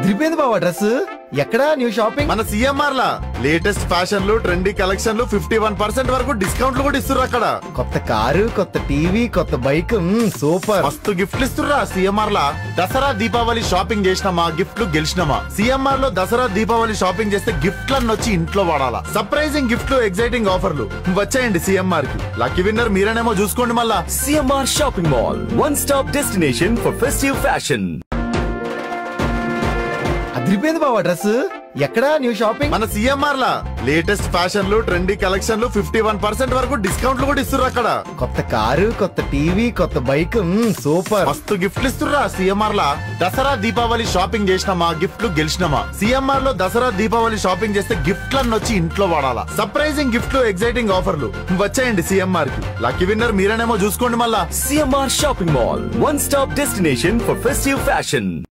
అదిరిపోయింది బావా డ్రెస్. ఎక్కడా న్యూ షాపింగ్? మన సిఎంఆర్ లా లేటెస్ట్ ఫ్యాషన్లు, ట్రెండీ కలెక్షన్లు 51% వరకు డిస్కౌంట్లు కూడా ఇస్తున్నారు అక్కడ. కొత్త కారు, కొత్త టీవీ, కొత్త బైక్, సూపర్. మస్తు గిఫ్ట్లు ఇస్తుర్రా సిఎంఆర్ లా. దసరా దీపావళి షాపింగ్ చేసినామా గిఫ్ట్లు గెలిచినామా. సిఎంఆర్ లో దసరా దీపావళి షాపింగ్ చేస్తే గిఫ్ట్లన్నీ వచ్చి ఇంట్లో వాడాలా. సర్ప్రైజింగ్ గిఫ్ట్లు, ఎగ్జైటింగ్ ఆఫర్లు. వచ్చేయండి సిఎంఆర్ కి. లక్కీ విన్నర్ మీరేనేమో చూసుకోండి మళ్ళా. CMR shopping mall, one stop destination for festive fashion. అదిరిపోయింది బావా డ్రెస్. ఎక్కడా న్యూ షాపింగ్? మన సిఎంఆర్ లా లేటెస్ట్ ఫ్యాషన్లు, ట్రెండీ కలెక్షన్లు 51% వరకు డిస్కౌంట్లు కూడా ఇస్తున్నారు అక్కడ. కొత్త కారు, కొత్త టీవీ, కొత్త బైక్, సూపర్. మస్తు గిఫ్ట్లు ఇస్తుర్రా సిఎంఆర్ లా. దసరా దీపావళి షాపింగ్ చేసినామా గిఫ్ట్లు గెలిచినామా. సిఎంఆర్ లో దసరా దీపావళి షాపింగ్ చేస్తే గిఫ్ట్లన్నీ వచ్చి ఇంట్లో వాడాలా. సర్ప్రైజింగ్ గిఫ్ట్లు, ఎగ్జైటింగ్ ఆఫర్లు. వచ్చేయండి సిఎంఆర్ కి. లక్కీ విన్నర్ మీరేనేమో చూసుకోండి మళ్ళా. CMR shopping mall, one stop destination for festive fashion.